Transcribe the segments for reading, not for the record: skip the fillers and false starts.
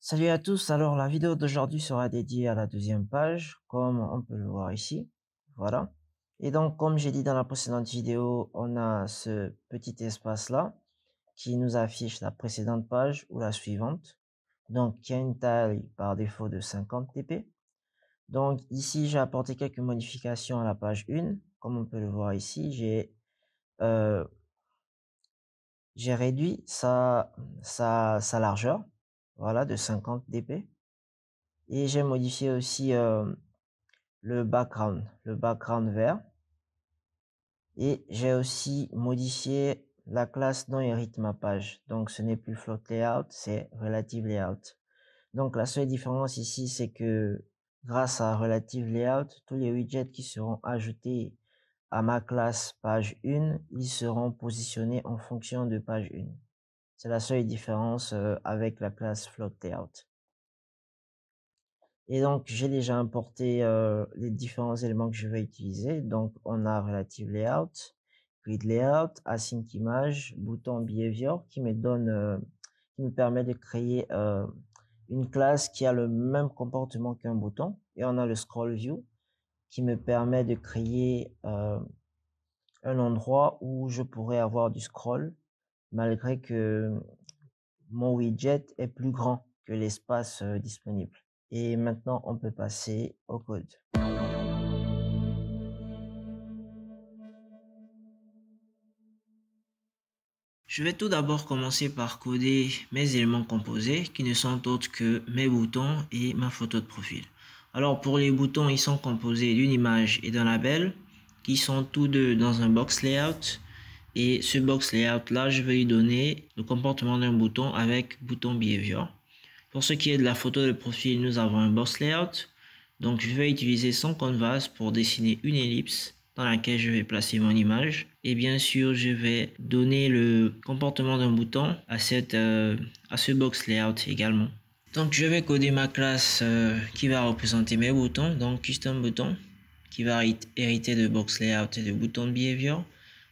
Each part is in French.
Salut à tous, alors la vidéo d'aujourd'hui sera dédiée à la deuxième page, comme on peut le voir ici, voilà. Et donc, comme j'ai dit dans la précédente vidéo, on a ce petit espace-là qui nous affiche la précédente page ou la suivante. Donc, il y a une taille par défaut de 50 dp. Donc, ici, j'ai apporté quelques modifications à la page 1. Comme on peut le voir ici, euh, j'ai réduit sa largeur, voilà, de 50 dp. Et j'ai modifié aussi le background vert. Et j'ai aussi modifié la classe dont hérite ma page. Donc ce n'est plus float layout, c'est relative layout. Donc la seule différence ici, c'est que grâce à relative layout, tous les widgets qui seront ajoutés à ma classe page 1, ils seront positionnés en fonction de page 1. C'est la seule différence avec la classe float layout. Et donc, j'ai déjà importé les différents éléments que je vais utiliser. Donc, on a Relative Layout, Grid Layout, Async Image, bouton Behavior qui me permet de créer une classe qui a le même comportement qu'un bouton. Et on a le Scroll View qui me permet de créer un endroit où je pourrais avoir du scroll malgré que mon widget est plus grand que l'espace disponible. Et maintenant, on peut passer au code. Je vais tout d'abord commencer par coder mes éléments composés qui ne sont autres que mes boutons et ma photo de profil. Alors pour les boutons, ils sont composés d'une image et d'un label qui sont tous deux dans un box layout. Et ce box layout là, je vais lui donner le comportement d'un bouton avec bouton behavior. Pour ce qui est de la photo de profil, nous avons un box layout. Donc je vais utiliser son canvas pour dessiner une ellipse dans laquelle je vais placer mon image. Et bien sûr, je vais donner le comportement d'un bouton à ce box layout également. Donc je vais coder ma classe qui va représenter mes boutons, donc custom button, qui va hériter de box layout et de bouton de behavior.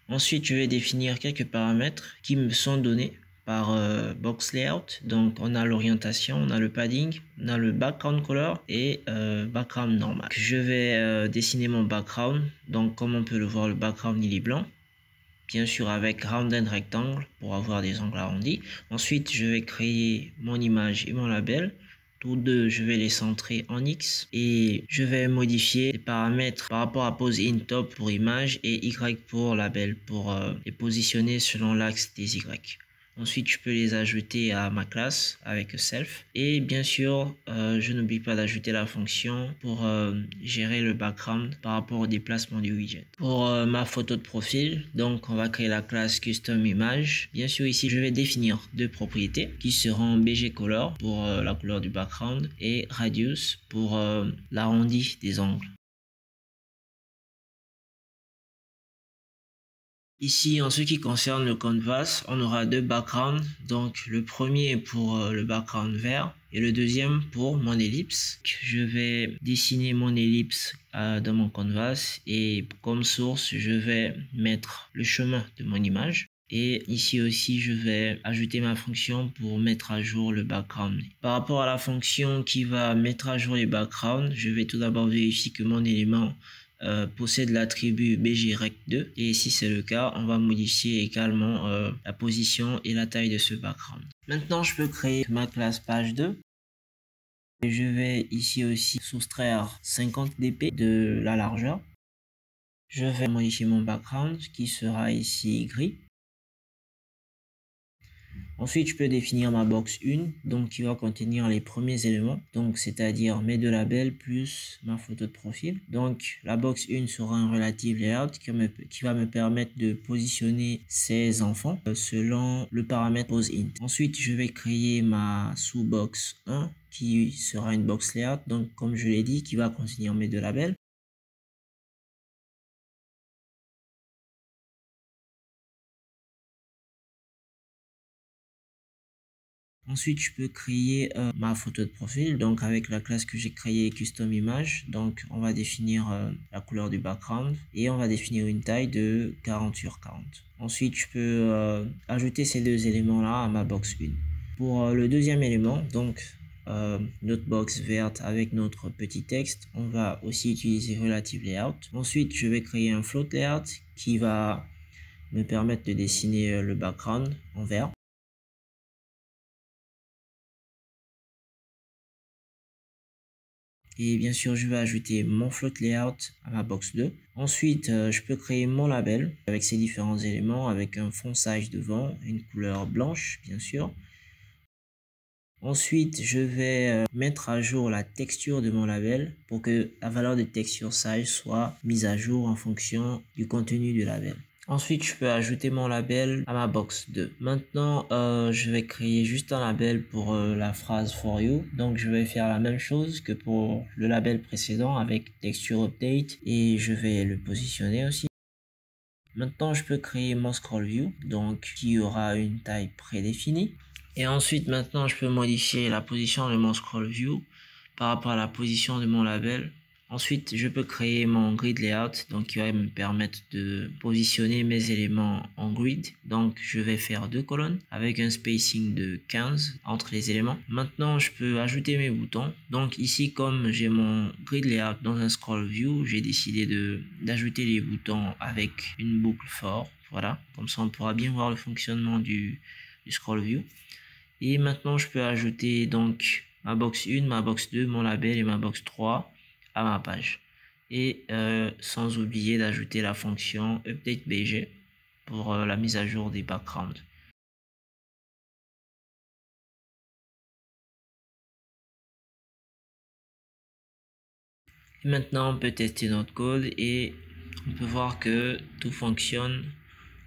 Ensuite, je vais définir quelques paramètres qui me sont donnés par box layout. Donc on a l'orientation, on a le padding, on a le background color et background normal. Je vais dessiner mon background. Donc comme on peut le voir, le background il est blanc, bien sûr avec round and rectangle pour avoir des angles arrondis. Ensuite je vais créer mon image et mon label. Tous deux, je vais les centrer en X et je vais modifier les paramètres par rapport à pose in top pour image et Y pour label pour les positionner selon l'axe des Y. Ensuite, je peux les ajouter à ma classe avec self. Et bien sûr, je n'oublie pas d'ajouter la fonction pour gérer le background par rapport au déplacement du widget. Pour ma photo de profil, donc on va créer la classe custom image. Bien sûr, ici, je vais définir deux propriétés qui seront BG color pour la couleur du background et radius pour l'arrondi des angles. Ici, en ce qui concerne le canvas, on aura deux backgrounds. Donc, le premier est pour le background vert et le deuxième pour mon ellipse. Je vais dessiner mon ellipse dans mon canvas et comme source, je vais mettre le chemin de mon image. Et ici aussi, je vais ajouter ma fonction pour mettre à jour le background. Par rapport à la fonction qui va mettre à jour les backgrounds, je vais tout d'abord vérifier que mon élément possède l'attribut bgrect2 et si c'est le cas, on va modifier également la position et la taille de ce background. Maintenant, je peux créer ma classe page 2. Et je vais ici aussi soustraire 50 dp de la largeur. Je vais modifier mon background qui sera ici gris. Ensuite, je peux définir ma box 1, donc qui va contenir les premiers éléments, donc c'est-à-dire mes deux labels plus ma photo de profil. Donc la box 1 sera un relative layout qui va me permettre de positionner ces enfants selon le paramètre poseInt. Ensuite, je vais créer ma sous-box 1 qui sera une box layout, donc comme je l'ai dit, qui va contenir mes deux labels. Ensuite, je peux créer ma photo de profil. Donc, avec la classe que j'ai créée custom image, donc on va définir la couleur du background et on va définir une taille de 40 sur 40. Ensuite, je peux ajouter ces deux éléments-là à ma box 1. Pour le deuxième élément, donc notre box verte avec notre petit texte, on va aussi utiliser Relative Layout. Ensuite, je vais créer un float layout qui va me permettre de dessiner le background en vert. Et bien sûr, je vais ajouter mon float layout à ma box 2. Ensuite, je peux créer mon label avec ses différents éléments, avec un fond size devant, une couleur blanche, bien sûr. Ensuite, je vais mettre à jour la texture de mon label pour que la valeur de texture size soit mise à jour en fonction du contenu du label. Ensuite, je peux ajouter mon label à ma box 2. Maintenant, je vais créer juste un label pour la phrase for you. Donc, je vais faire la même chose que pour le label précédent avec texture update et je vais le positionner aussi. Maintenant, je peux créer mon scroll view, donc qui aura une taille prédéfinie. Et ensuite, maintenant, je peux modifier la position de mon scroll view par rapport à la position de mon label. Ensuite, je peux créer mon grid layout, donc qui va me permettre de positionner mes éléments en grid. Donc, je vais faire 2 colonnes avec un spacing de 15 entre les éléments. Maintenant, je peux ajouter mes boutons. Donc ici, comme j'ai mon grid layout dans un scroll view, j'ai décidé d'ajouter les boutons avec une boucle for. Voilà, comme ça on pourra bien voir le fonctionnement du scroll view. Et maintenant, je peux ajouter donc ma box 1, ma box 2, mon label et ma box 3 à ma page. Et sans oublier d'ajouter la fonction updateBG pour la mise à jour des backgrounds. Et maintenant, on peut tester notre code et on peut voir que tout fonctionne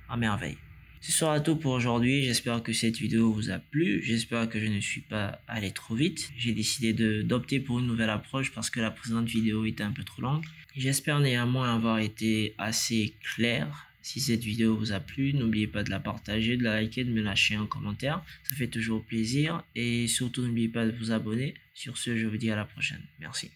à merveille. Ce sera tout pour aujourd'hui. J'espère que cette vidéo vous a plu. J'espère que je ne suis pas allé trop vite. J'ai décidé d'opter pour une nouvelle approche parce que la précédente vidéo était un peu trop longue. J'espère néanmoins avoir été assez clair. Si cette vidéo vous a plu, n'oubliez pas de la partager, de la liker, de me lâcher un commentaire. Ça fait toujours plaisir. Et surtout, n'oubliez pas de vous abonner. Sur ce, je vous dis à la prochaine. Merci.